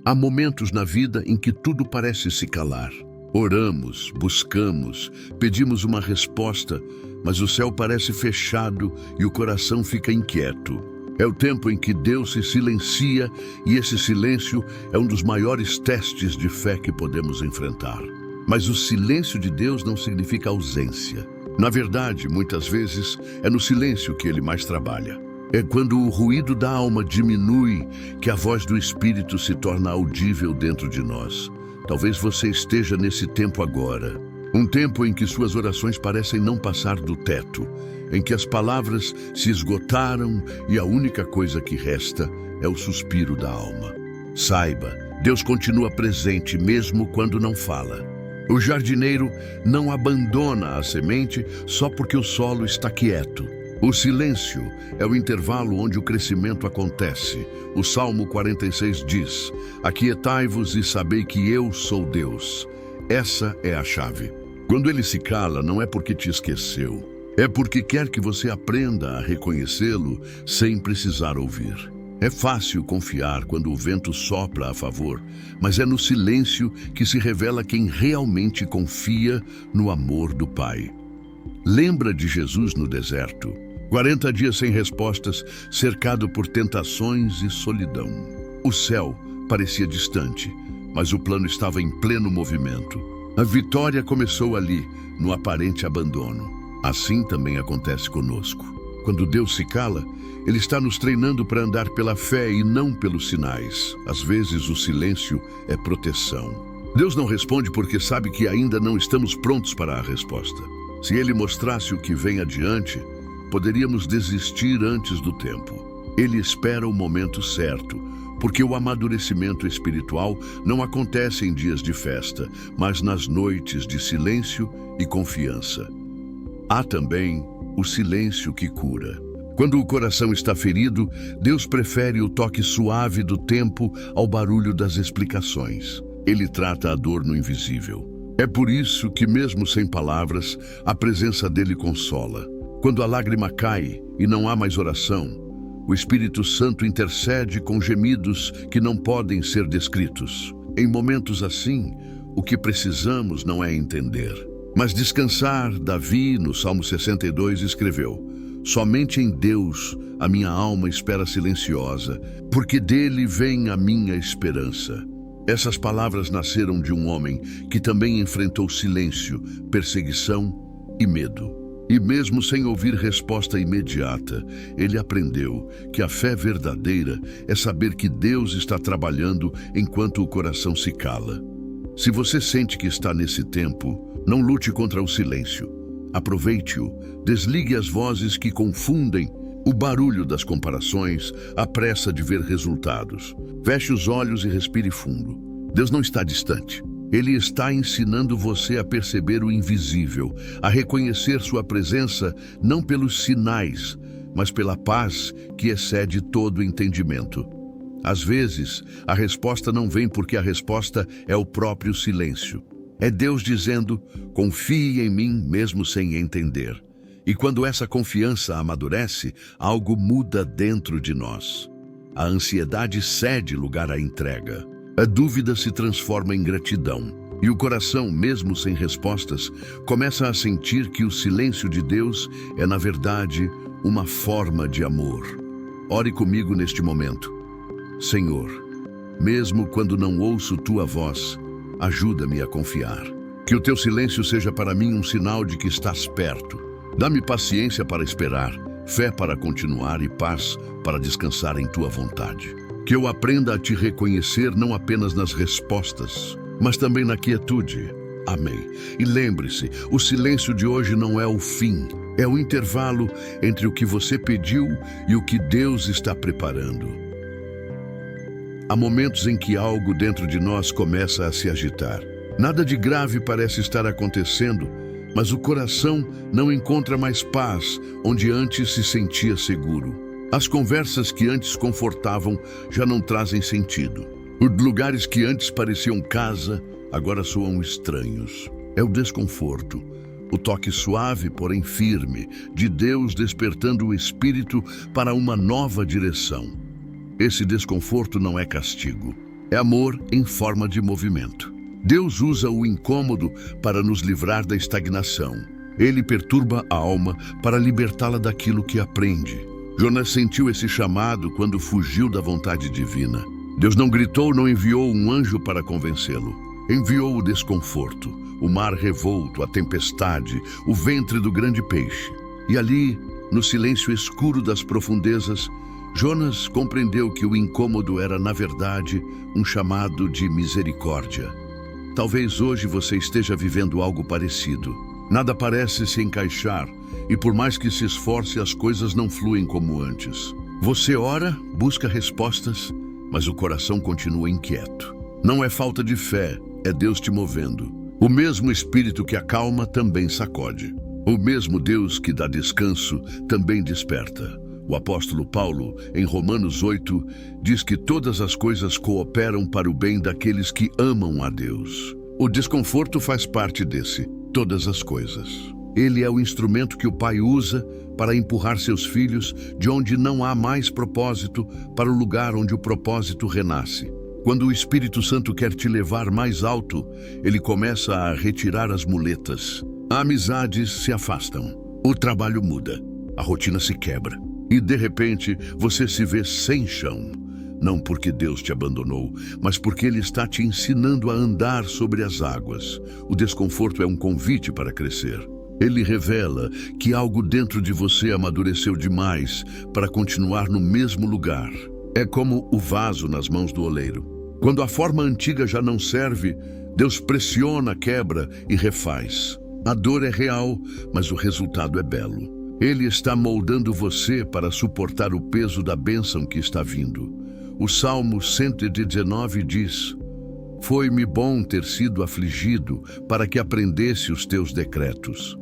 Há momentos na vida em que tudo parece se calar. Oramos, buscamos, pedimos uma resposta, mas o céu parece fechado e o coração fica inquieto. É o tempo em que Deus se silencia e esse silêncio é um dos maiores testes de fé que podemos enfrentar. Mas o silêncio de Deus não significa ausência. Na verdade, muitas vezes, é no silêncio que Ele mais trabalha. É quando o ruído da alma diminui que a voz do Espírito se torna audível dentro de nós. Talvez você esteja nesse tempo agora. Um tempo em que suas orações parecem não passar do teto, em que as palavras se esgotaram e a única coisa que resta é o suspiro da alma. Saiba, Deus continua presente mesmo quando não fala. O jardineiro não abandona a semente só porque o solo está quieto. O silêncio é o intervalo onde o crescimento acontece. O Salmo 46 diz: aquietai-vos e sabei que eu sou Deus. Essa é a chave. Quando ele se cala, não é porque te esqueceu. É porque quer que você aprenda a reconhecê-lo sem precisar ouvir. É fácil confiar quando o vento sopra a favor, mas é no silêncio que se revela quem realmente confia no amor do Pai. Lembra de Jesus no deserto? 40 dias sem respostas, cercado por tentações e solidão. O céu parecia distante, mas o plano estava em pleno movimento. A vitória começou ali, no aparente abandono. Assim também acontece conosco. Quando Deus se cala, Ele está nos treinando para andar pela fé e não pelos sinais. Às vezes o silêncio é proteção. Deus não responde porque sabe que ainda não estamos prontos para a resposta. Se Ele mostrasse o que vem adiante, poderíamos desistir antes do tempo. Ele espera o momento certo, porque o amadurecimento espiritual não acontece em dias de festa, mas nas noites de silêncio e confiança. Há também o silêncio que cura. Quando o coração está ferido, Deus prefere o toque suave do tempo ao barulho das explicações. Ele trata a dor no invisível. É por isso que, mesmo sem palavras, a presença dele consola. Quando a lágrima cai e não há mais oração, o Espírito Santo intercede com gemidos que não podem ser descritos. Em momentos assim, o que precisamos não é entender, mas descansar. Davi, no Salmo 62, escreveu: somente em Deus a minha alma espera silenciosa, porque dele vem a minha esperança. Essas palavras nasceram de um homem que também enfrentou silêncio, perseguição e medo. E mesmo sem ouvir resposta imediata, ele aprendeu que a fé verdadeira é saber que Deus está trabalhando enquanto o coração se cala. Se você sente que está nesse tempo, não lute contra o silêncio. Aproveite-o, desligue as vozes que confundem, o barulho das comparações, a pressa de ver resultados. Feche os olhos e respire fundo. Deus não está distante. Ele está ensinando você a perceber o invisível, a reconhecer sua presença não pelos sinais, mas pela paz que excede todo entendimento. Às vezes, a resposta não vem porque a resposta é o próprio silêncio. É Deus dizendo: confie em mim mesmo sem entender. E quando essa confiança amadurece, algo muda dentro de nós. A ansiedade cede lugar à entrega. A dúvida se transforma em gratidão. E o coração, mesmo sem respostas, começa a sentir que o silêncio de Deus é, na verdade, uma forma de amor. Ore comigo neste momento. Senhor, mesmo quando não ouço tua voz, ajuda-me a confiar. Que o teu silêncio seja para mim um sinal de que estás perto. Dá-me paciência para esperar, fé para continuar e paz para descansar em tua vontade. Que eu aprenda a te reconhecer não apenas nas respostas, mas também na quietude. Amém. E lembre-se, o silêncio de hoje não é o fim, é o intervalo entre o que você pediu e o que Deus está preparando. Há momentos em que algo dentro de nós começa a se agitar. Nada de grave parece estar acontecendo, mas o coração não encontra mais paz onde antes se sentia seguro. As conversas que antes confortavam já não trazem sentido. Os lugares que antes pareciam casa, agora soam estranhos. É o desconforto, o toque suave, porém firme, de Deus despertando o espírito para uma nova direção. Esse desconforto não é castigo, É amor em forma de movimento. Deus usa o incômodo para nos livrar da estagnação. Ele perturba a alma para libertá-la daquilo que aprende. Jonas sentiu esse chamado quando fugiu da vontade divina. Deus não gritou, não enviou um anjo para convencê-lo. Enviou o desconforto, o mar revolto, a tempestade, o ventre do grande peixe. E ali, no silêncio escuro das profundezas, Jonas compreendeu que o incômodo era, na verdade, um chamado de misericórdia. Talvez hoje você esteja vivendo algo parecido. Nada parece se encaixar, e por mais que se esforce, as coisas não fluem como antes. Você ora, busca respostas, mas o coração continua inquieto. Não é falta de fé, é Deus te movendo. O mesmo Espírito que acalma também sacode. O mesmo Deus que dá descanso também desperta. O apóstolo Paulo, em Romanos 8, diz que todas as coisas cooperam para o bem daqueles que amam a Deus. O desconforto faz parte desse, todas as coisas. Ele é o instrumento que o pai usa para empurrar seus filhos de onde não há mais propósito para o lugar onde o propósito renasce. Quando o Espírito Santo quer te levar mais alto, ele começa a retirar as muletas. Amizades se afastam, o trabalho muda, a rotina se quebra. E de repente, você se vê sem chão. Não porque Deus te abandonou, mas porque Ele está te ensinando a andar sobre as águas. O desconforto é um convite para crescer. Ele revela que algo dentro de você amadureceu demais para continuar no mesmo lugar. É como o vaso nas mãos do oleiro. Quando a forma antiga já não serve, Deus pressiona, quebra e refaz. A dor é real, mas o resultado é belo. Ele está moldando você para suportar o peso da bênção que está vindo. O Salmo 119 diz: "Foi-me bom ter sido afligido para que aprendesse os teus decretos."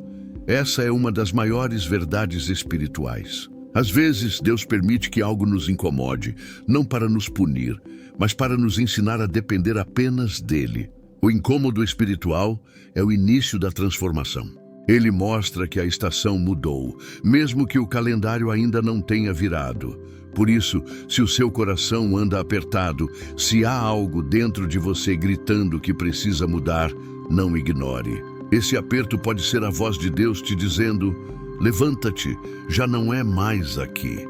Essa é uma das maiores verdades espirituais. Às vezes, Deus permite que algo nos incomode, não para nos punir, mas para nos ensinar a depender apenas dele. O incômodo espiritual é o início da transformação. Ele mostra que a estação mudou, mesmo que o calendário ainda não tenha virado. Por isso, se o seu coração anda apertado, se há algo dentro de você gritando que precisa mudar, não ignore. Esse aperto pode ser a voz de Deus te dizendo: "Levanta-te, já não é mais aqui."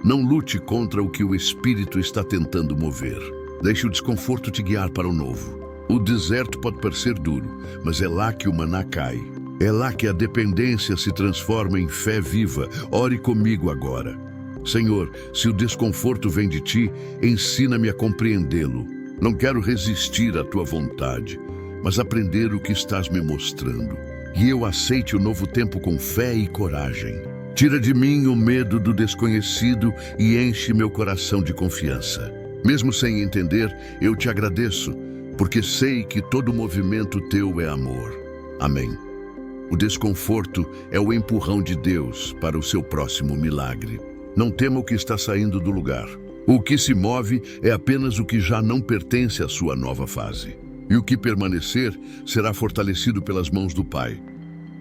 Não lute contra o que o Espírito está tentando mover. Deixe o desconforto te guiar para o novo. O deserto pode parecer duro, mas é lá que o maná cai. É lá que a dependência se transforma em fé viva. Ore comigo agora. Senhor, se o desconforto vem de Ti, ensina-me a compreendê-lo. Não quero resistir à Tua vontade, mas aprender o que estás me mostrando. E eu aceite o novo tempo com fé e coragem. Tira de mim o medo do desconhecido e enche meu coração de confiança. Mesmo sem entender, eu te agradeço, porque sei que todo movimento Teu é amor. Amém. O desconforto é o empurrão de Deus para o seu próximo milagre. Não tema o que está saindo do lugar. O que se move é apenas o que já não pertence à sua nova fase. E o que permanecer será fortalecido pelas mãos do Pai.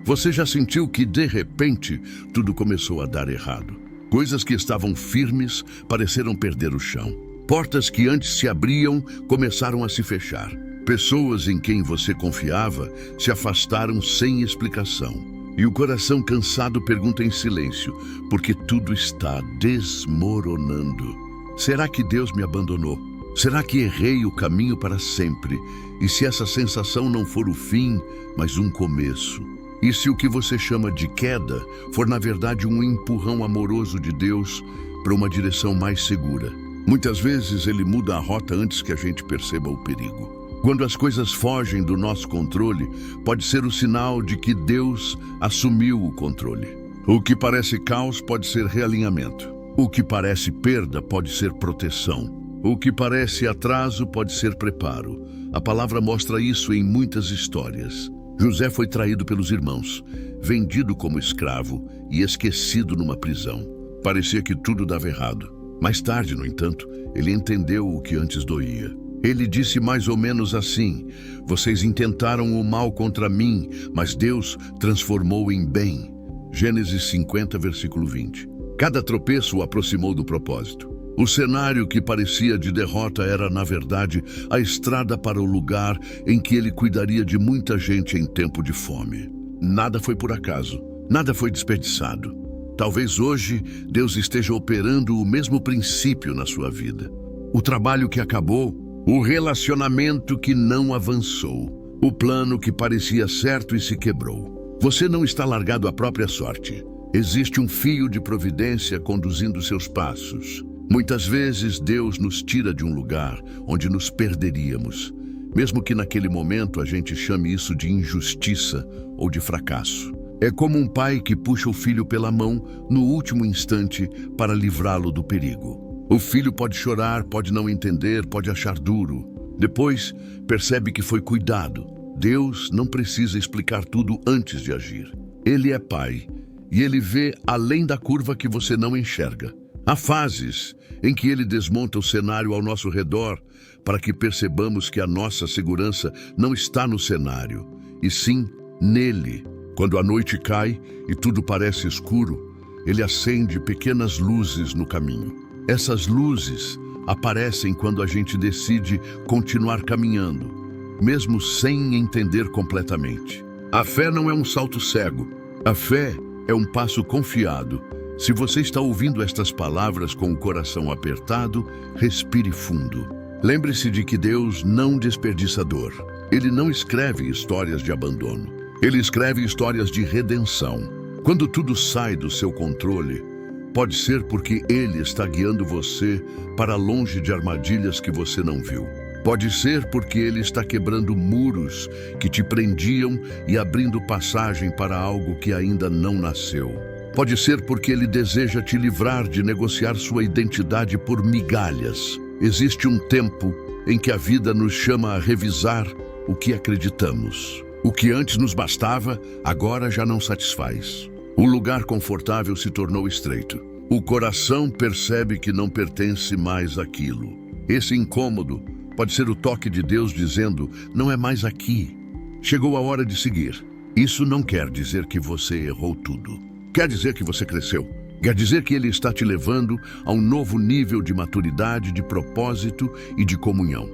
Você já sentiu que, de repente, tudo começou a dar errado? Coisas que estavam firmes pareceram perder o chão. Portas que antes se abriam começaram a se fechar. Pessoas em quem você confiava se afastaram sem explicação. E o coração cansado pergunta em silêncio, porque tudo está desmoronando. Será que Deus me abandonou? Será que errei o caminho para sempre? E se essa sensação não for o fim, mas um começo? E se o que você chama de queda for, na verdade, um empurrão amoroso de Deus para uma direção mais segura? Muitas vezes Ele muda a rota antes que a gente perceba o perigo. Quando as coisas fogem do nosso controle, pode ser o sinal de que Deus assumiu o controle. O que parece caos pode ser realinhamento. O que parece perda pode ser proteção. O que parece atraso pode ser preparo. A palavra mostra isso em muitas histórias. José foi traído pelos irmãos, vendido como escravo e esquecido numa prisão. Parecia que tudo dava errado. Mais tarde, no entanto, ele entendeu o que antes doía. Ele disse mais ou menos assim: "Vocês intentaram o mal contra mim, mas Deus transformou em bem." Gênesis 50, versículo 20. Cada tropeço o aproximou do propósito. O cenário que parecia de derrota era, na verdade, a estrada para o lugar em que ele cuidaria de muita gente em tempo de fome. Nada foi por acaso, nada foi desperdiçado. Talvez hoje Deus esteja operando o mesmo princípio na sua vida. O trabalho que acabou, o relacionamento que não avançou, o plano que parecia certo e se quebrou. Você não está largado à própria sorte. Existe um fio de providência conduzindo seus passos. Muitas vezes Deus nos tira de um lugar onde nos perderíamos, mesmo que naquele momento a gente chame isso de injustiça ou de fracasso. É como um pai que puxa o filho pela mão no último instante para livrá-lo do perigo. O filho pode chorar, pode não entender, pode achar duro. Depois, percebe que foi cuidado. Deus não precisa explicar tudo antes de agir. Ele é pai e ele vê além da curva que você não enxerga. Há fases em que ele desmonta o cenário ao nosso redor para que percebamos que a nossa segurança não está no cenário, e sim nele. Quando a noite cai e tudo parece escuro, ele acende pequenas luzes no caminho. Essas luzes aparecem quando a gente decide continuar caminhando, mesmo sem entender completamente. A fé não é um salto cego. A fé é um passo confiado. Se você está ouvindo estas palavras com o coração apertado, respire fundo. Lembre-se de que Deus não desperdiça dor. Ele não escreve histórias de abandono. Ele escreve histórias de redenção. Quando tudo sai do seu controle, pode ser porque Ele está guiando você para longe de armadilhas que você não viu. Pode ser porque Ele está quebrando muros que te prendiam e abrindo passagem para algo que ainda não nasceu. Pode ser porque Ele deseja te livrar de negociar sua identidade por migalhas. Existe um tempo em que a vida nos chama a revisar o que acreditamos. O que antes nos bastava, agora já não satisfaz. O lugar confortável se tornou estreito. O coração percebe que não pertence mais àquilo. Esse incômodo pode ser o toque de Deus dizendo, não é mais aqui. Chegou a hora de seguir. Isso não quer dizer que você errou tudo. Quer dizer que você cresceu. Quer dizer que Ele está te levando a um novo nível de maturidade, de propósito e de comunhão.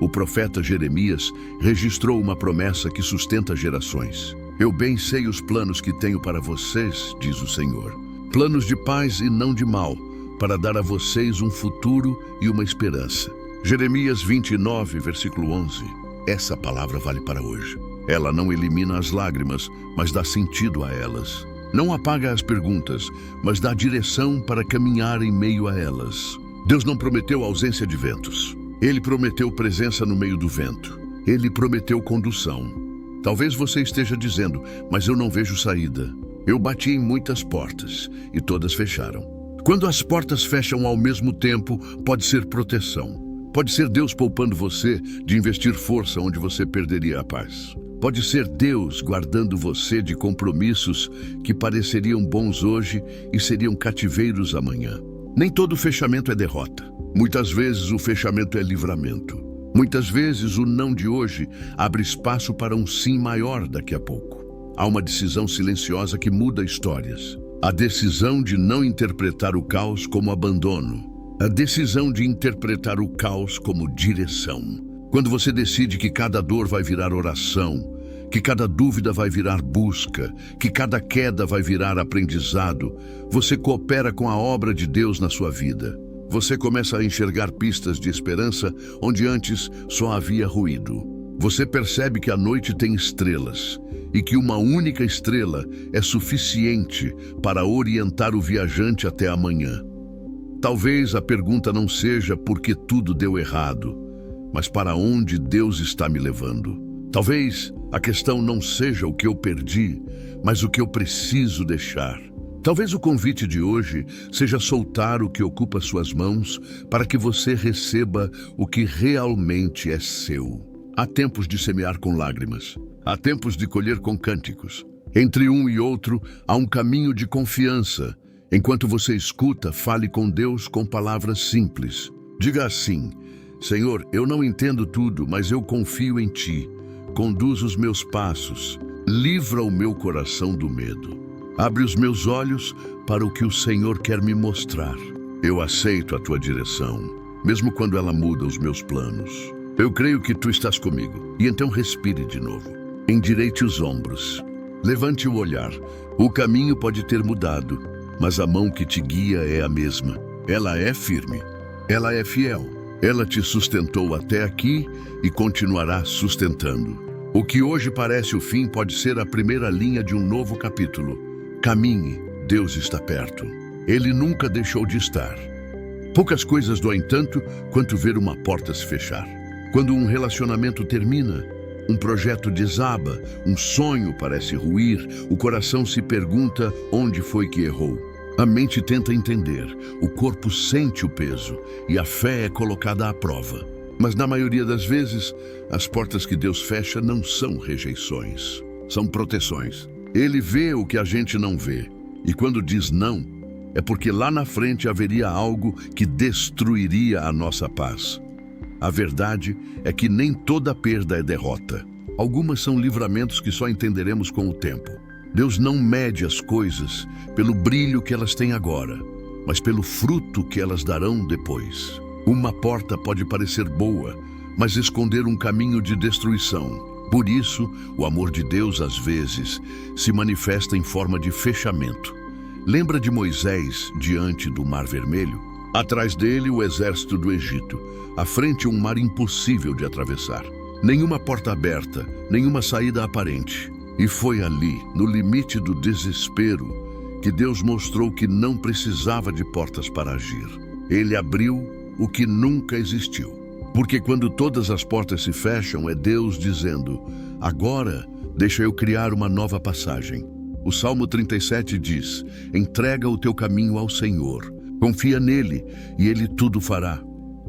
O profeta Jeremias registrou uma promessa que sustenta gerações. Eu bem sei os planos que tenho para vocês, diz o Senhor. Planos de paz e não de mal, para dar a vocês um futuro e uma esperança. Jeremias 29, versículo 11. Essa palavra vale para hoje. Ela não elimina as lágrimas, mas dá sentido a elas. Não apaga as perguntas, mas dá direção para caminhar em meio a elas. Deus não prometeu ausência de ventos. Ele prometeu presença no meio do vento. Ele prometeu condução. Talvez você esteja dizendo, mas eu não vejo saída. Eu bati em muitas portas e todas fecharam. Quando as portas fecham ao mesmo tempo, pode ser proteção. Pode ser Deus poupando você de investir força onde você perderia a paz. Pode ser Deus guardando você de compromissos que pareceriam bons hoje e seriam cativeiros amanhã. Nem todo fechamento é derrota. Muitas vezes o fechamento é livramento. Muitas vezes o não de hoje abre espaço para um sim maior daqui a pouco. Há uma decisão silenciosa que muda histórias. A decisão de não interpretar o caos como abandono. A decisão de interpretar o caos como direção. Quando você decide que cada dor vai virar oração, que cada dúvida vai virar busca, que cada queda vai virar aprendizado, você coopera com a obra de Deus na sua vida. Você começa a enxergar pistas de esperança onde antes só havia ruído. Você percebe que a noite tem estrelas e que uma única estrela é suficiente para orientar o viajante até amanhã. Talvez a pergunta não seja por que tudo deu errado, mas para onde Deus está me levando. Talvez a questão não seja o que eu perdi, mas o que eu preciso deixar. Talvez o convite de hoje seja soltar o que ocupa suas mãos para que você receba o que realmente é seu. Há tempos de semear com lágrimas. Há tempos de colher com cânticos. Entre um e outro, há um caminho de confiança. Enquanto você escuta, fale com Deus com palavras simples. Diga assim: Senhor, eu não entendo tudo, mas eu confio em Ti. Conduz os meus passos. Livra o meu coração do medo. Abre os meus olhos para o que o Senhor quer me mostrar. Eu aceito a tua direção, mesmo quando ela muda os meus planos. Eu creio que tu estás comigo. E então respire de novo. Endireite os ombros. Levante o olhar. O caminho pode ter mudado, mas a mão que te guia é a mesma. Ela é firme. Ela é fiel. Ela te sustentou até aqui e continuará sustentando. O que hoje parece o fim pode ser a primeira linha de um novo capítulo. Caminhe, Deus está perto. Ele nunca deixou de estar. Poucas coisas doem tanto quanto ver uma porta se fechar. Quando um relacionamento termina, um projeto desaba, um sonho parece ruir, o coração se pergunta onde foi que errou. A mente tenta entender, o corpo sente o peso e a fé é colocada à prova. Mas na maioria das vezes, as portas que Deus fecha não são rejeições, são proteções. Ele vê o que a gente não vê. E quando diz não, é porque lá na frente haveria algo que destruiria a nossa paz. A verdade é que nem toda perda é derrota. Algumas são livramentos que só entenderemos com o tempo. Deus não mede as coisas pelo brilho que elas têm agora, mas pelo fruto que elas darão depois. Uma porta pode parecer boa, mas esconder um caminho de destruição. Por isso, o amor de Deus, às vezes, se manifesta em forma de fechamento. Lembra de Moisés diante do Mar Vermelho? Atrás dele, o exército do Egito. À frente, um mar impossível de atravessar. Nenhuma porta aberta, nenhuma saída aparente. E foi ali, no limite do desespero, que Deus mostrou que não precisava de portas para agir. Ele abriu o que nunca existiu. Porque quando todas as portas se fecham, é Deus dizendo: agora deixa eu criar uma nova passagem. O Salmo 37 diz: entrega o teu caminho ao Senhor, confia nele e ele tudo fará.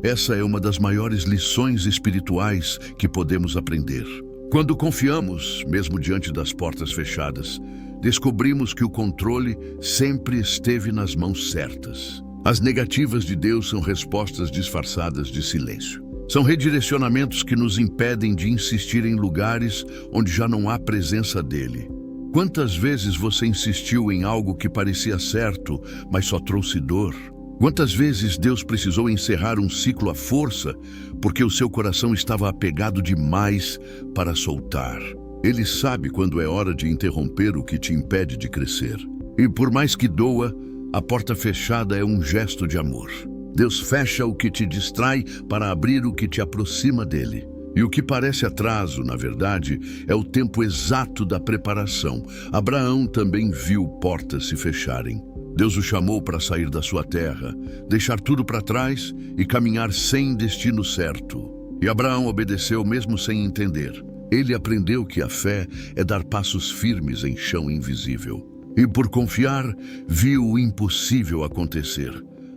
Essa é uma das maiores lições espirituais que podemos aprender. Quando confiamos, mesmo diante das portas fechadas, descobrimos que o controle sempre esteve nas mãos certas. As negativas de Deus são respostas disfarçadas de silêncio. São redirecionamentos que nos impedem de insistir em lugares onde já não há presença dele. Quantas vezes você insistiu em algo que parecia certo, mas só trouxe dor? Quantas vezes Deus precisou encerrar um ciclo à força, porque o seu coração estava apegado demais para soltar? Ele sabe quando é hora de interromper o que te impede de crescer. E por mais que doa, a porta fechada é um gesto de amor. Deus fecha o que te distrai para abrir o que te aproxima dele. E o que parece atraso, na verdade, é o tempo exato da preparação. Abraão também viu portas se fecharem. Deus o chamou para sair da sua terra, deixar tudo para trás e caminhar sem destino certo. E Abraão obedeceu mesmo sem entender. Ele aprendeu que a fé é dar passos firmes em chão invisível. E por confiar, viu o impossível acontecer.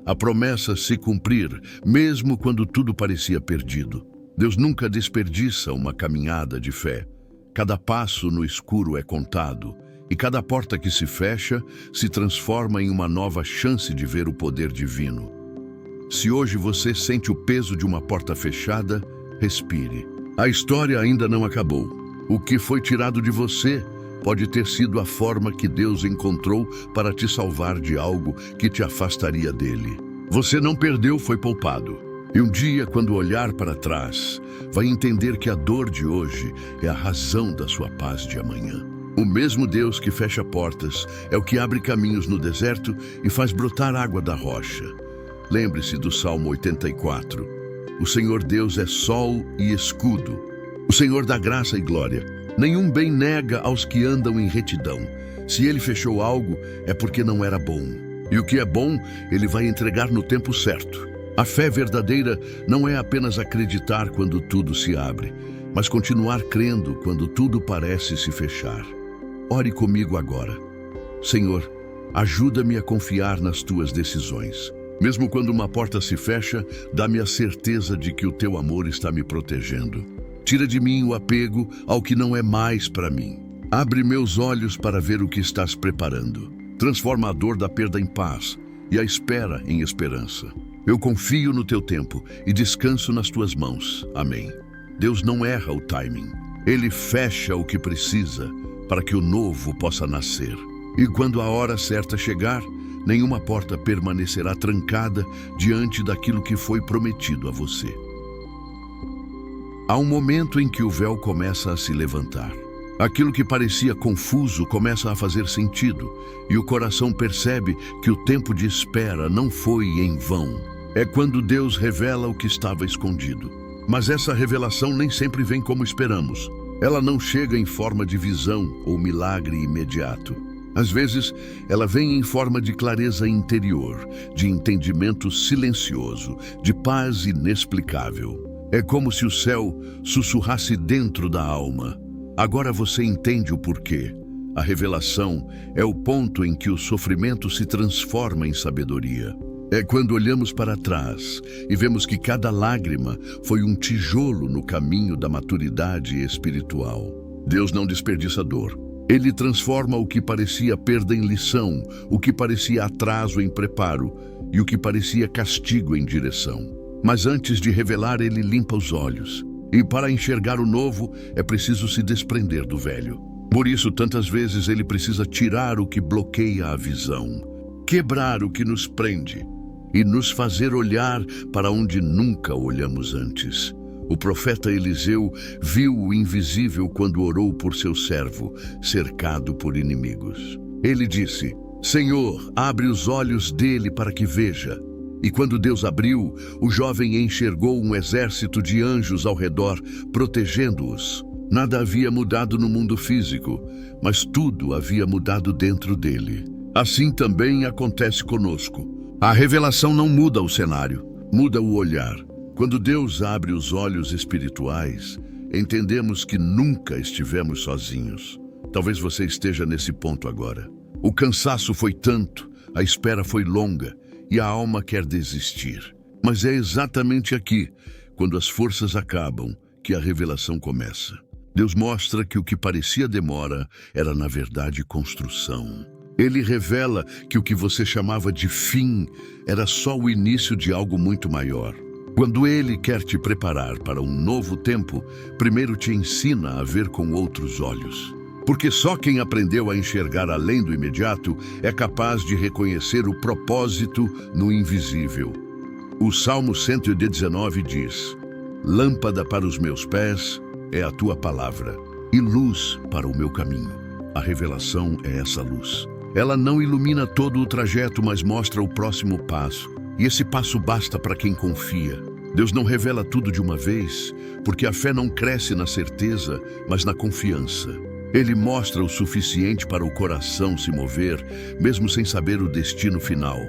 A promessa se cumprir, mesmo quando tudo parecia perdido. Deus nunca desperdiça uma caminhada de fé. Cada passo no escuro é contado, e cada porta que se fecha se transforma em uma nova chance de ver o poder divino. Se hoje você sente o peso de uma porta fechada, respire. A história ainda não acabou. O que foi tirado de você pode ter sido a forma que Deus encontrou para te salvar de algo que te afastaria dele. Você não perdeu, foi poupado. E um dia, quando olhar para trás, vai entender que a dor de hoje é a razão da sua paz de amanhã. O mesmo Deus que fecha portas é o que abre caminhos no deserto e faz brotar água da rocha. Lembre-se do Salmo 84. O Senhor Deus é sol e escudo. O Senhor dá graça e glória. Nenhum bem nega aos que andam em retidão. Se ele fechou algo, é porque não era bom. E o que é bom, ele vai entregar no tempo certo. A fé verdadeira não é apenas acreditar quando tudo se abre, mas continuar crendo quando tudo parece se fechar. Ore comigo agora. Senhor, ajuda-me a confiar nas tuas decisões. Mesmo quando uma porta se fecha, dá-me a certeza de que o teu amor está me protegendo. Tira de mim o apego ao que não é mais para mim. Abre meus olhos para ver o que estás preparando. Transforma a dor da perda em paz e a espera em esperança. Eu confio no teu tempo e descanso nas tuas mãos. Amém. Deus não erra o timing. Ele fecha o que precisa para que o novo possa nascer. E quando a hora certa chegar, Nenhuma porta permanecerá trancada diante daquilo que foi prometido a você. Há um momento em que o véu começa a se levantar. Aquilo que parecia confuso começa a fazer sentido, e o coração percebe que o tempo de espera não foi em vão. É quando Deus revela o que estava escondido. Mas essa revelação nem sempre vem como esperamos. Ela não chega em forma de visão ou milagre imediato. Às vezes, ela vem em forma de clareza interior, de entendimento silencioso, de paz inexplicável. É como se o céu sussurrasse dentro da alma. Agora você entende o porquê. A revelação é o ponto em que o sofrimento se transforma em sabedoria. É quando olhamos para trás e vemos que cada lágrima foi um tijolo no caminho da maturidade espiritual. Deus não desperdiça dor. Ele transforma o que parecia perda em lição, o que parecia atraso em preparo e o que parecia castigo em direção. Mas antes de revelar, ele limpa os olhos. E para enxergar o novo, é preciso se desprender do velho. Por isso, tantas vezes, ele precisa tirar o que bloqueia a visão, quebrar o que nos prende e nos fazer olhar para onde nunca olhamos antes. O profeta Eliseu viu o invisível quando orou por seu servo, cercado por inimigos. Ele disse: Senhor, abre os olhos dele para que veja. E quando Deus abriu, o jovem enxergou um exército de anjos ao redor, protegendo-os. Nada havia mudado no mundo físico, mas tudo havia mudado dentro dele. Assim também acontece conosco. A revelação não muda o cenário, muda o olhar. Quando Deus abre os olhos espirituais, entendemos que nunca estivemos sozinhos. Talvez você esteja nesse ponto agora. O cansaço foi tanto, a espera foi longa e a alma quer desistir. Mas é exatamente aqui, quando as forças acabam, que a revelação começa. Deus mostra que o que parecia demora era, na verdade, construção. Ele revela que o que você chamava de fim era só o início de algo muito maior. Quando Ele quer te preparar para um novo tempo, primeiro te ensina a ver com outros olhos. Porque só quem aprendeu a enxergar além do imediato é capaz de reconhecer o propósito no invisível. O Salmo 119 diz: Lâmpada para os meus pés é a tua palavra, e luz para o meu caminho. A revelação é essa luz. Ela não ilumina todo o trajeto, mas mostra o próximo passo. E esse passo basta para quem confia. Deus não revela tudo de uma vez, porque a fé não cresce na certeza, mas na confiança. Ele mostra o suficiente para o coração se mover, mesmo sem saber o destino final.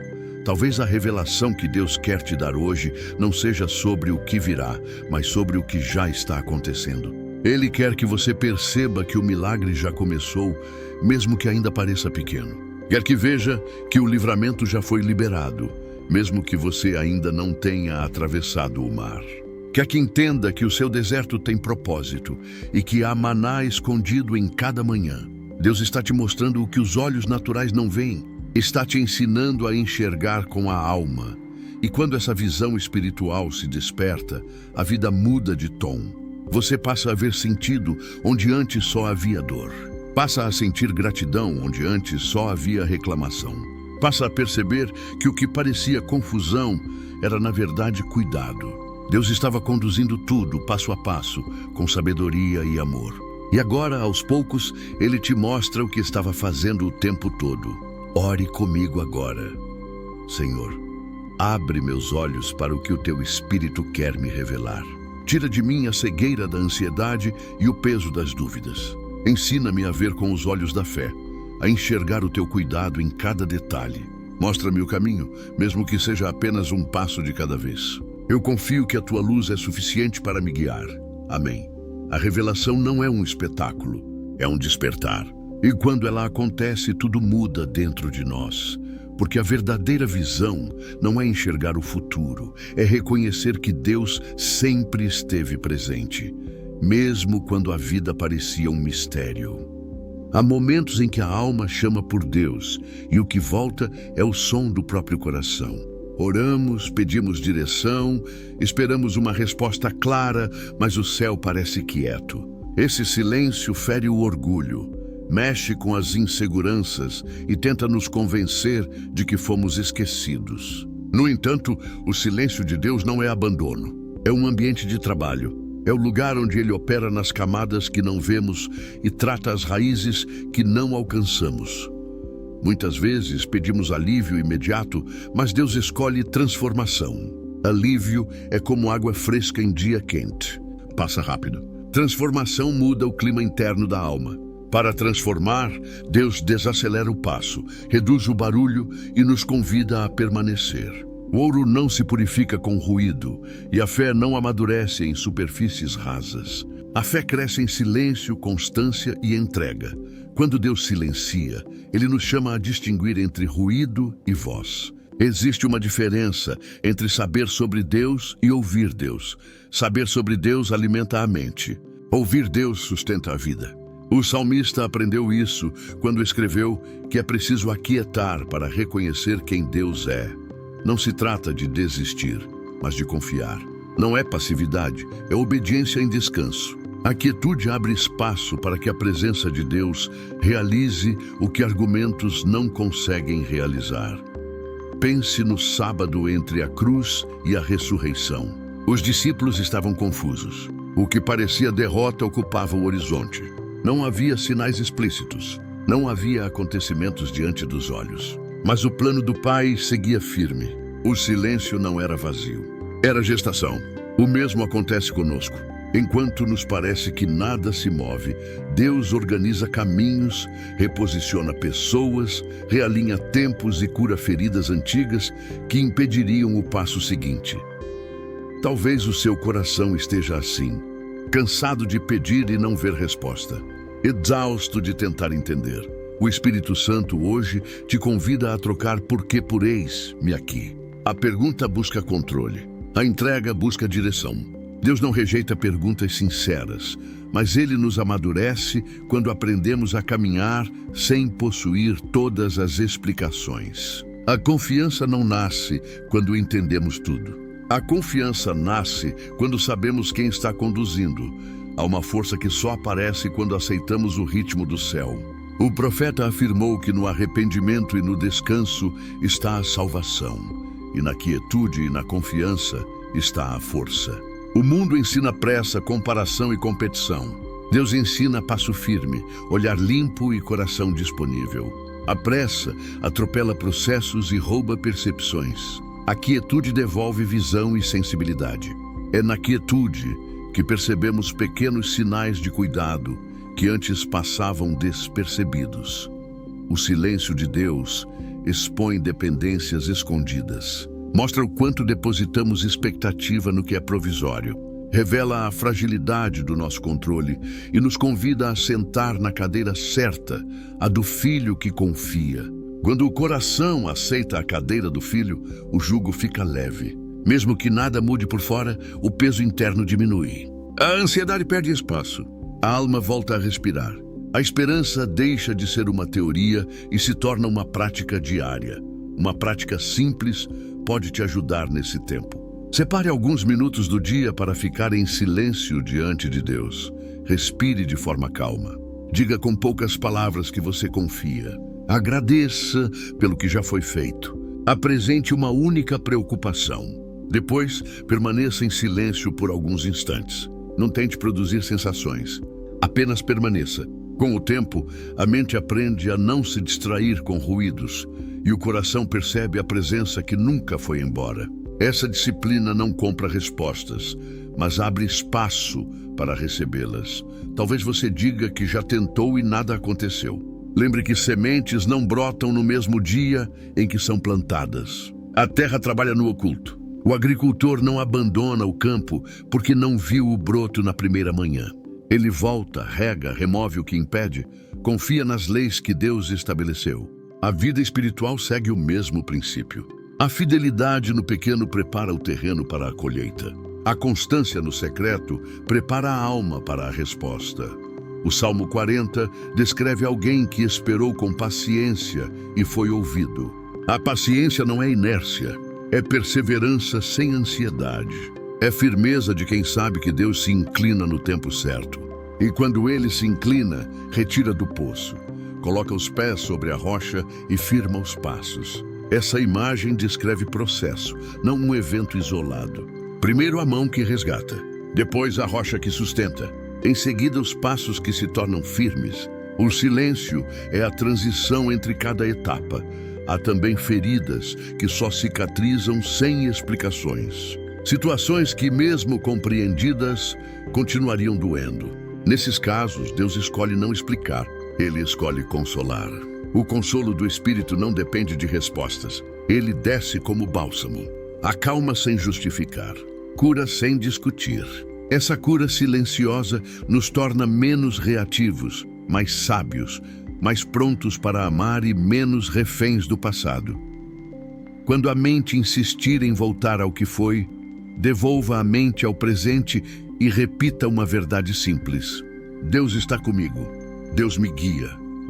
Talvez a revelação que Deus quer te dar hoje não seja sobre o que virá, mas sobre o que já está acontecendo. Ele quer que você perceba que o milagre já começou, mesmo que ainda pareça pequeno. Quer que veja que o livramento já foi liberado, mesmo que você ainda não tenha atravessado o mar. Quer que entenda que o seu deserto tem propósito e que há maná escondido em cada manhã. Deus está te mostrando o que os olhos naturais não veem. Está te ensinando a enxergar com a alma. E quando essa visão espiritual se desperta, a vida muda de tom. Você passa a ver sentido onde antes só havia dor. Passa a sentir gratidão onde antes só havia reclamação. Passa a perceber que o que parecia confusão era, na verdade, cuidado. Deus estava conduzindo tudo, passo a passo, com sabedoria e amor. E agora, aos poucos, Ele te mostra o que estava fazendo o tempo todo. Ore comigo agora. Senhor, abre meus olhos para o que o Teu Espírito quer me revelar. Tira de mim a cegueira da ansiedade e o peso das dúvidas. Ensina-me a ver com os olhos da fé, a enxergar o Teu cuidado em cada detalhe. Mostra-me o caminho, mesmo que seja apenas um passo de cada vez. Eu confio que a Tua luz é suficiente para me guiar. Amém. A revelação não é um espetáculo, é um despertar. E quando ela acontece, tudo muda dentro de nós. Porque a verdadeira visão não é enxergar o futuro, é reconhecer que Deus sempre esteve presente, mesmo quando a vida parecia um mistério. Há momentos em que a alma chama por Deus e o que volta é o som do próprio coração. Oramos, pedimos direção, esperamos uma resposta clara, mas o céu parece quieto. Esse silêncio fere o orgulho. mexe com as inseguranças e tenta nos convencer de que fomos esquecidos. No entanto, o silêncio de Deus não é abandono. É um ambiente de trabalho. É o lugar onde Ele opera nas camadas que não vemos e trata as raízes que não alcançamos. Muitas vezes pedimos alívio imediato, mas Deus escolhe transformação. Alívio é como água fresca em dia quente. Passa rápido. Transformação muda o clima interno da alma. Para transformar, Deus desacelera o passo, reduz o barulho e nos convida a permanecer. O ouro não se purifica com ruído e a fé não amadurece em superfícies rasas. A fé cresce em silêncio, constância e entrega. Quando Deus silencia, Ele nos chama a distinguir entre ruído e voz. Existe uma diferença entre saber sobre Deus e ouvir Deus. Saber sobre Deus alimenta a mente. Ouvir Deus sustenta a vida. O salmista aprendeu isso quando escreveu que é preciso aquietar para reconhecer quem Deus é. Não se trata de desistir, mas de confiar. Não é passividade, é obediência em descanso. A quietude abre espaço para que a presença de Deus realize o que argumentos não conseguem realizar. Pense no sábado entre a cruz e a ressurreição. Os discípulos estavam confusos. O que parecia derrota ocupava o horizonte. Não havia sinais explícitos. Não havia acontecimentos diante dos olhos. Mas o plano do Pai seguia firme. O silêncio não era vazio. Era gestação. O mesmo acontece conosco. Enquanto nos parece que nada se move, Deus organiza caminhos, reposiciona pessoas, realinha tempos e cura feridas antigas que impediriam o passo seguinte. Talvez o seu coração esteja assim, cansado de pedir e não ver resposta, exausto de tentar entender. O Espírito Santo hoje te convida a trocar porquê por eis-me aqui. A pergunta busca controle, a entrega busca direção. Deus não rejeita perguntas sinceras, mas Ele nos amadurece quando aprendemos a caminhar sem possuir todas as explicações. A confiança não nasce quando entendemos tudo. A confiança nasce quando sabemos quem está conduzindo. Há uma força que só aparece quando aceitamos o ritmo do céu. O profeta afirmou que no arrependimento e no descanso está a salvação, e na quietude e na confiança está a força. O mundo ensina pressa, comparação e competição. Deus ensina passo firme, olhar limpo e coração disponível. A pressa atropela processos e rouba percepções. A quietude devolve visão e sensibilidade. É na quietude que percebemos pequenos sinais de cuidado que antes passavam despercebidos. O silêncio de Deus expõe dependências escondidas. Mostra o quanto depositamos expectativa no que é provisório. Revela a fragilidade do nosso controle e nos convida a sentar na cadeira certa, a do filho que confia. Quando o coração aceita a cadeira do filho, o jugo fica leve. Mesmo que nada mude por fora, o peso interno diminui. A ansiedade perde espaço. A alma volta a respirar. A esperança deixa de ser uma teoria e se torna uma prática diária. Uma prática simples pode te ajudar nesse tempo. Separe alguns minutos do dia para ficar em silêncio diante de Deus. Respire de forma calma. Diga com poucas palavras que você confia. Agradeça pelo que já foi feito. Apresente uma única preocupação. Depois, permaneça em silêncio por alguns instantes. Não tente produzir sensações. Apenas permaneça. Com o tempo, a mente aprende a não se distrair com ruídos e o coração percebe a presença que nunca foi embora. Essa disciplina não compra respostas, mas abre espaço para recebê-las. Talvez você diga que já tentou e nada aconteceu. Lembre que sementes não brotam no mesmo dia em que são plantadas. A terra trabalha no oculto. O agricultor não abandona o campo porque não viu o broto na primeira manhã. Ele volta, rega, remove o que impede, confia nas leis que Deus estabeleceu. A vida espiritual segue o mesmo princípio. A fidelidade no pequeno prepara o terreno para a colheita. A constância no secreto prepara a alma para a resposta. O Salmo 40 descreve alguém que esperou com paciência e foi ouvido. A paciência não é inércia, é perseverança sem ansiedade. É firmeza de quem sabe que Deus se inclina no tempo certo. E quando ele se inclina, retira do poço. Coloca os pés sobre a rocha e firma os passos. Essa imagem descreve processo, não um evento isolado. Primeiro a mão que resgata, depois a rocha que sustenta, em seguida os passos que se tornam firmes. O silêncio é a transição entre cada etapa. Há também feridas que só cicatrizam sem explicações. Situações que, mesmo compreendidas, continuariam doendo. Nesses casos, Deus escolhe não explicar, Ele escolhe consolar. O consolo do Espírito não depende de respostas. Ele desce como bálsamo. Acalma sem justificar. Cura sem discutir. Essa cura silenciosa nos torna menos reativos, mais sábios, mais prontos para amar e menos reféns do passado. Quando a mente insistir em voltar ao que foi, devolva a mente ao presente e repita uma verdade simples. Deus está comigo. Deus me guia.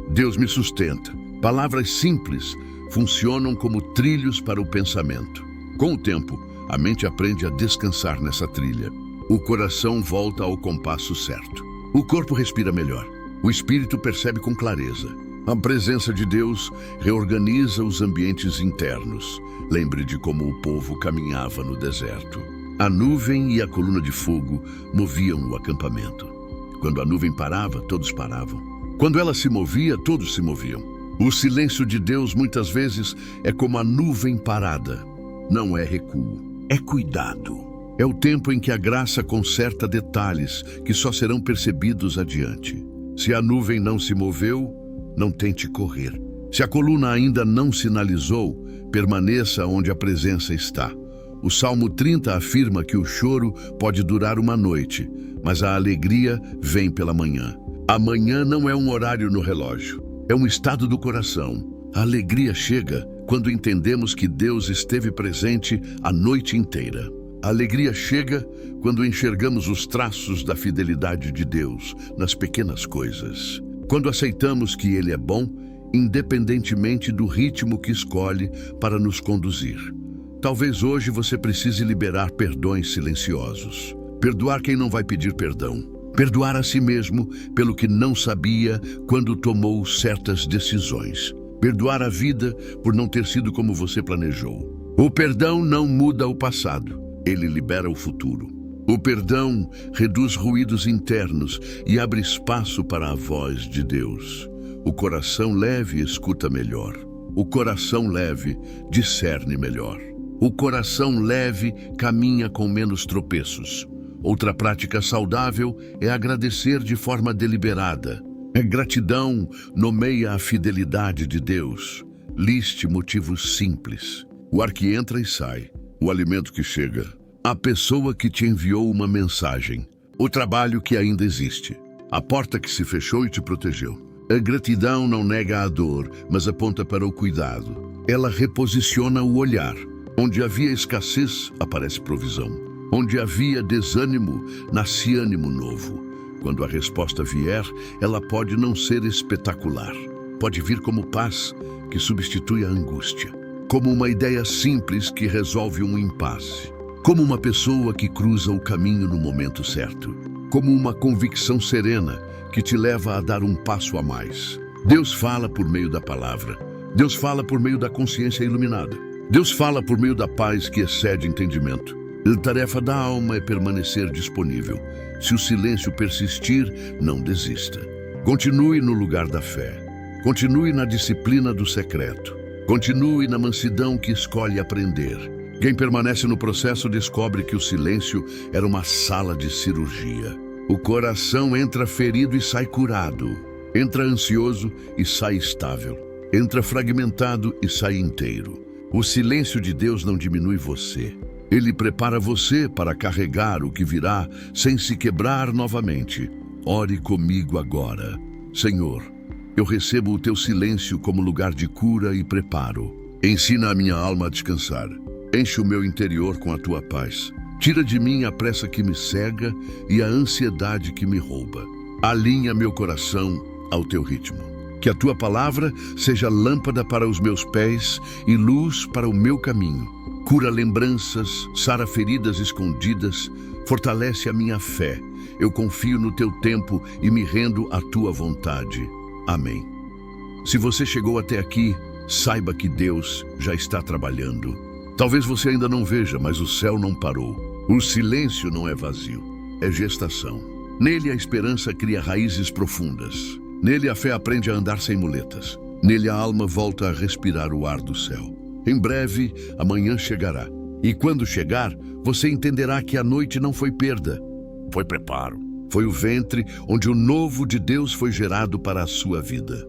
Deus me sustenta. Palavras simples funcionam como trilhos para o pensamento. Com o tempo, a mente aprende a descansar nessa trilha. O coração volta ao compasso certo. O corpo respira melhor. O espírito percebe com clareza. A presença de Deus reorganiza os ambientes internos. Lembre de como o povo caminhava no deserto. A nuvem e a coluna de fogo moviam o acampamento. Quando a nuvem parava, todos paravam. Quando ela se movia, todos se moviam. O silêncio de Deus muitas vezes é como a nuvem parada. Não é recuo, é cuidado. É o tempo em que a graça conserta detalhes que só serão percebidos adiante. Se a nuvem não se moveu, não tente correr. Se a coluna ainda não sinalizou, permaneça onde a presença está. O Salmo 30 afirma que o choro pode durar uma noite, mas a alegria vem pela manhã. Amanhã não é um horário no relógio, é um estado do coração. A alegria chega quando entendemos que Deus esteve presente a noite inteira. A alegria chega quando enxergamos os traços da fidelidade de Deus nas pequenas coisas. Quando aceitamos que Ele é bom, independentemente do ritmo que escolhe para nos conduzir. Talvez hoje você precise liberar perdões silenciosos. Perdoar quem não vai pedir perdão. Perdoar a si mesmo pelo que não sabia quando tomou certas decisões. Perdoar a vida por não ter sido como você planejou. O perdão não muda o passado. Ele libera o futuro. O perdão reduz ruídos internos e abre espaço para a voz de Deus. O coração leve escuta melhor. O coração leve discerne melhor. O coração leve caminha com menos tropeços. Outra prática saudável é agradecer de forma deliberada. A gratidão nomeia a fidelidade de Deus. Liste motivos simples. O ar que entra e sai. O alimento que chega, a pessoa que te enviou uma mensagem, o trabalho que ainda existe, a porta que se fechou e te protegeu. A gratidão não nega a dor, mas aponta para o cuidado. Ela reposiciona o olhar. Onde havia escassez, aparece provisão. Onde havia desânimo, nasce ânimo novo. Quando a resposta vier, ela pode não ser espetacular. Pode vir como paz, que substitui a angústia. Como uma ideia simples que resolve um impasse. Como uma pessoa que cruza o caminho no momento certo. Como uma convicção serena que te leva a dar um passo a mais. Deus fala por meio da palavra. Deus fala por meio da consciência iluminada. Deus fala por meio da paz que excede entendimento. A tarefa da alma é permanecer disponível. Se o silêncio persistir, não desista. Continue no lugar da fé. Continue na disciplina do secreto. Continue na mansidão que escolhe aprender. Quem permanece no processo descobre que o silêncio era uma sala de cirurgia. O coração entra ferido e sai curado. Entra ansioso e sai estável. Entra fragmentado e sai inteiro. O silêncio de Deus não diminui você. Ele prepara você para carregar o que virá sem se quebrar novamente. Ore comigo agora. Senhor, eu recebo o teu silêncio como lugar de cura e preparo. Ensina a minha alma a descansar. Enche o meu interior com a tua paz. Tira de mim a pressa que me cega e a ansiedade que me rouba. Alinha meu coração ao teu ritmo. Que a tua palavra seja lâmpada para os meus pés e luz para o meu caminho. Cura lembranças, sara feridas escondidas, Fortalece a minha fé. Eu confio no teu tempo e me rendo à tua vontade. Amém. Se você chegou até aqui, saiba que Deus já está trabalhando. Talvez você ainda não veja, mas o céu não parou. O silêncio não é vazio, é gestação. Nele a esperança cria raízes profundas. Nele a fé aprende a andar sem muletas. Nele a alma volta a respirar o ar do céu. Em breve, a manhã chegará. E quando chegar, você entenderá que a noite não foi perda. Foi preparo. Foi o ventre onde o novo de Deus foi gerado para a sua vida.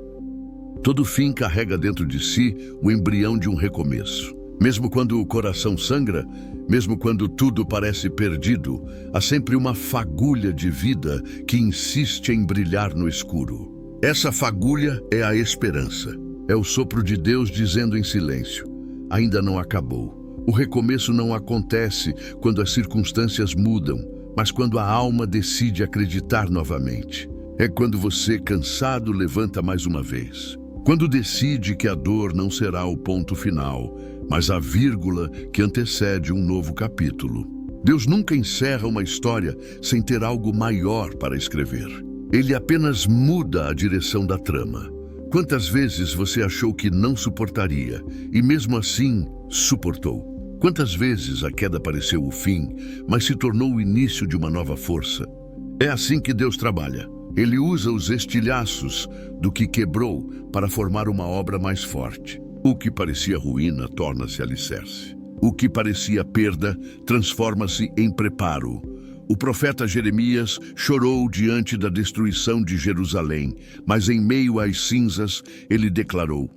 Todo fim carrega dentro de si o embrião de um recomeço. Mesmo quando o coração sangra, mesmo quando tudo parece perdido, há sempre uma fagulha de vida que insiste em brilhar no escuro. Essa fagulha é a esperança. É o sopro de Deus dizendo em silêncio: ainda não acabou. O recomeço não acontece quando as circunstâncias mudam, mas quando a alma decide acreditar novamente. É quando você, cansado, levanta mais uma vez. Quando decide que a dor não será o ponto final, mas a vírgula que antecede um novo capítulo. Deus nunca encerra uma história sem ter algo maior para escrever. Ele apenas muda a direção da trama. Quantas vezes você achou que não suportaria e mesmo assim suportou? Quantas vezes a queda pareceu o fim, mas se tornou o início de uma nova força? É assim que Deus trabalha. Ele usa os estilhaços do que quebrou para formar uma obra mais forte. O que parecia ruína torna-se alicerce. O que parecia perda transforma-se em preparo. O profeta Jeremias chorou diante da destruição de Jerusalém, mas em meio às cinzas ele declarou: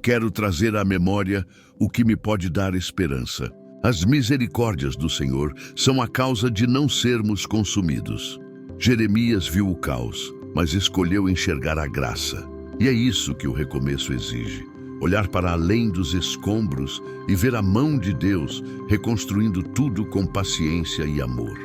quero trazer à memória o que me pode dar esperança. As misericórdias do Senhor são a causa de não sermos consumidos. Jeremias viu o caos, mas escolheu enxergar a graça. E é isso que o recomeço exige. Olhar para além dos escombros e ver a mão de Deus reconstruindo tudo com paciência e amor.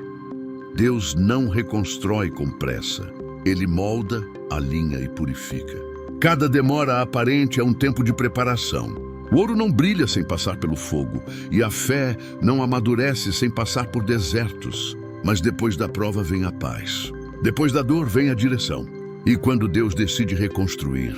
Deus não reconstrói com pressa. Ele molda, alinha e purifica. Cada demora aparente é um tempo de preparação. O ouro não brilha sem passar pelo fogo, e a fé não amadurece sem passar por desertos. Mas depois da prova vem a paz. Depois da dor vem a direção. E quando Deus decide reconstruir,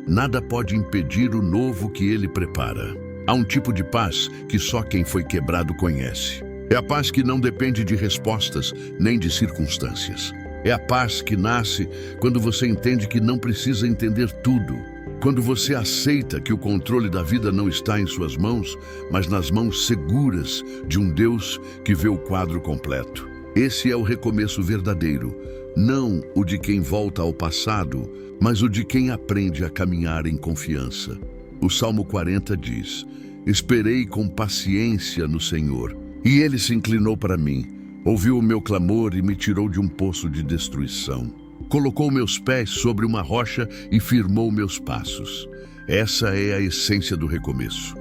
nada pode impedir o novo que Ele prepara. Há um tipo de paz que só quem foi quebrado conhece. É a paz que não depende de respostas nem de circunstâncias. É a paz que nasce quando você entende que não precisa entender tudo. Quando você aceita que o controle da vida não está em suas mãos, mas nas mãos seguras de um Deus que vê o quadro completo. Esse é o recomeço verdadeiro, não o de quem volta ao passado, mas o de quem aprende a caminhar em confiança. O Salmo 40 diz: esperei com paciência no Senhor, e Ele se inclinou para mim, ouviu o meu clamor e me tirou de um poço de destruição. Colocou meus pés sobre uma rocha e firmou meus passos. Essa é a essência do recomeço.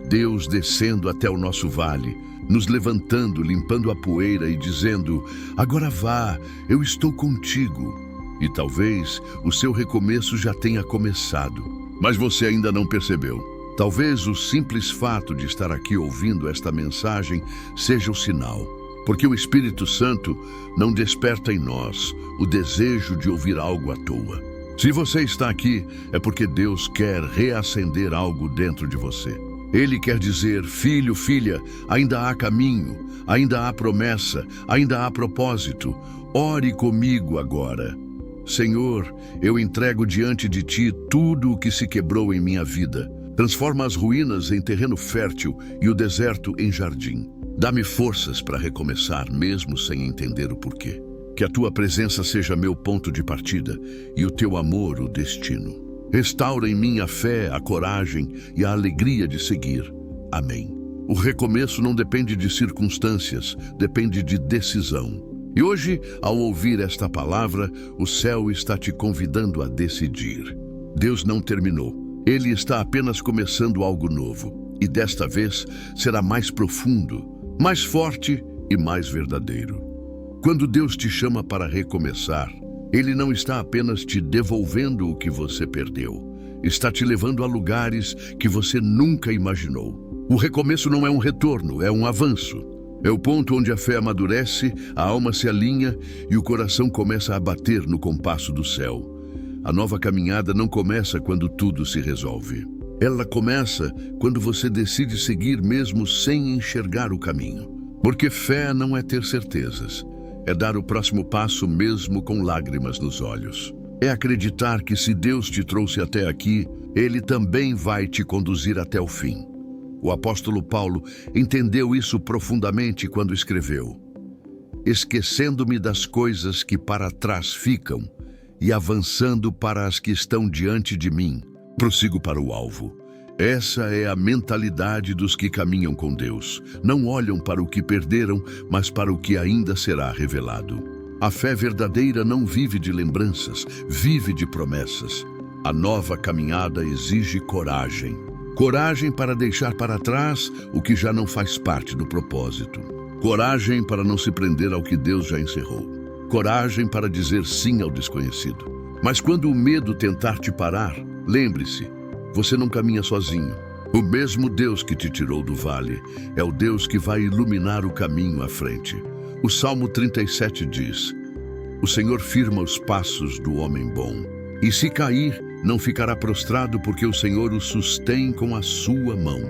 Deus descendo até o nosso vale, nos levantando, limpando a poeira e dizendo: agora vá, eu estou contigo. E talvez o seu recomeço já tenha começado, mas você ainda não percebeu. Talvez o simples fato de estar aqui ouvindo esta mensagem seja o sinal, porque o Espírito Santo não desperta em nós o desejo de ouvir algo à toa. Se você está aqui, é porque Deus quer reacender algo dentro de você. Ele quer dizer: filho, filha, ainda há caminho, ainda há promessa, ainda há propósito. Ore comigo agora. Senhor, eu entrego diante de Ti tudo o que se quebrou em minha vida. Transforma as ruínas em terreno fértil e o deserto em jardim. Dá-me forças para recomeçar, mesmo sem entender o porquê. Que a Tua presença seja meu ponto de partida e o Teu amor o destino. Restaura em mim a fé, a coragem e a alegria de seguir. Amém. O recomeço não depende de circunstâncias, depende de decisão. E hoje, ao ouvir esta palavra, o céu está te convidando a decidir. Deus não terminou. Ele está apenas começando algo novo. E desta vez será mais profundo, mais forte e mais verdadeiro. Quando Deus te chama para recomeçar, Ele não está apenas te devolvendo o que você perdeu. Está te levando a lugares que você nunca imaginou. O recomeço não é um retorno, é um avanço. É o ponto onde a fé amadurece, a alma se alinha e o coração começa a bater no compasso do céu. A nova caminhada não começa quando tudo se resolve. Ela começa quando você decide seguir mesmo sem enxergar o caminho. Porque fé não é ter certezas, é dar o próximo passo mesmo com lágrimas nos olhos. É acreditar que se Deus te trouxe até aqui, Ele também vai te conduzir até o fim. O apóstolo Paulo entendeu isso profundamente quando escreveu: esquecendo-me das coisas que para trás ficam e avançando para as que estão diante de mim, prossigo para o alvo. Essa é a mentalidade dos que caminham com Deus. Não olham para o que perderam, mas para o que ainda será revelado. A fé verdadeira não vive de lembranças, vive de promessas. A nova caminhada exige coragem. Coragem para deixar para trás o que já não faz parte do propósito. Coragem para não se prender ao que Deus já encerrou. Coragem para dizer sim ao desconhecido. Mas quando o medo tentar te parar, lembre-se, você não caminha sozinho. O mesmo Deus que te tirou do vale é o Deus que vai iluminar o caminho à frente. O Salmo 37 diz: o Senhor firma os passos do homem bom. E se cair, não ficará prostrado, porque o Senhor o sustém com a sua mão.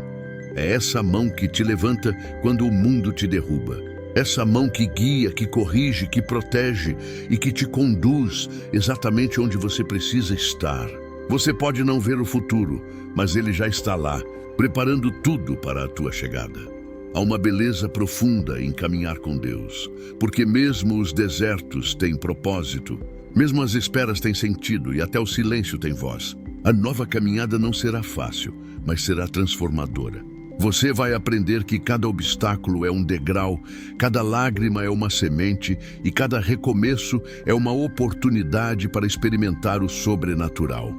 É essa mão que te levanta quando o mundo te derruba. Essa mão que guia, que corrige, que protege e que te conduz exatamente onde você precisa estar. Você pode não ver o futuro, mas ele já está lá, preparando tudo para a tua chegada. Há uma beleza profunda em caminhar com Deus, porque mesmo os desertos têm propósito, mesmo as esperas têm sentido e até o silêncio tem voz. A nova caminhada não será fácil, mas será transformadora. Você vai aprender que cada obstáculo é um degrau, cada lágrima é uma semente e cada recomeço é uma oportunidade para experimentar o sobrenatural.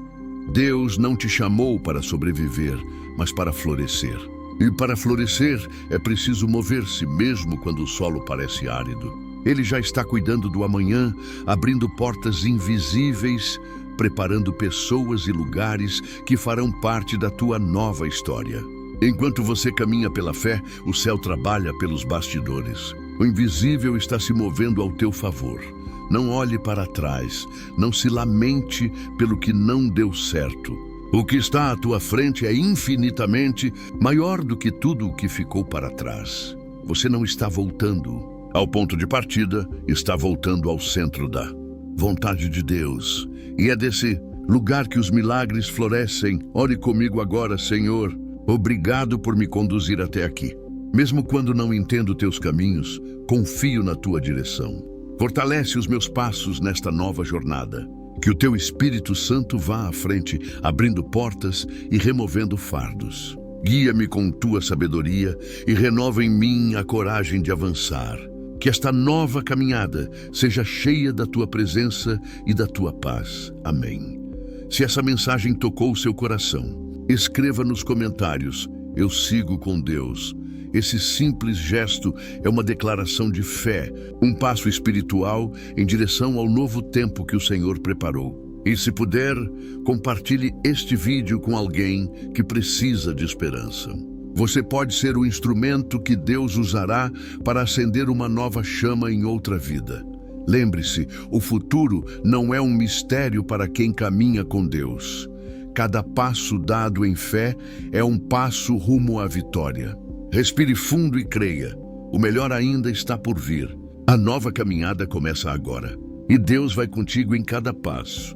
Deus não te chamou para sobreviver, mas para florescer. E para florescer é preciso mover-se mesmo quando o solo parece árido. Ele já está cuidando do amanhã, abrindo portas invisíveis, preparando pessoas e lugares que farão parte da tua nova história. Enquanto você caminha pela fé, o céu trabalha pelos bastidores. O invisível está se movendo ao teu favor. Não olhe para trás, não se lamente pelo que não deu certo. O que está à tua frente é infinitamente maior do que tudo o que ficou para trás. Você não está voltando ao ponto de partida, está voltando ao centro da vontade de Deus. E é desse lugar que os milagres florescem. Ore comigo agora, Senhor. Obrigado por me conduzir até aqui. Mesmo quando não entendo teus caminhos, confio na tua direção. Fortalece os meus passos nesta nova jornada. Que o teu Espírito Santo vá à frente, abrindo portas e removendo fardos. Guia-me com tua sabedoria e renova em mim a coragem de avançar. Que esta nova caminhada seja cheia da tua presença e da tua paz. Amém. Se essa mensagem tocou o seu coração, escreva nos comentários: eu sigo com Deus. Esse simples gesto é uma declaração de fé, um passo espiritual em direção ao novo tempo que o Senhor preparou. E se puder, compartilhe este vídeo com alguém que precisa de esperança. Você pode ser o instrumento que Deus usará para acender uma nova chama em outra vida. Lembre-se, o futuro não é um mistério para quem caminha com Deus. Cada passo dado em fé é um passo rumo à vitória. Respire fundo e creia. O melhor ainda está por vir. A nova caminhada começa agora. E Deus vai contigo em cada passo.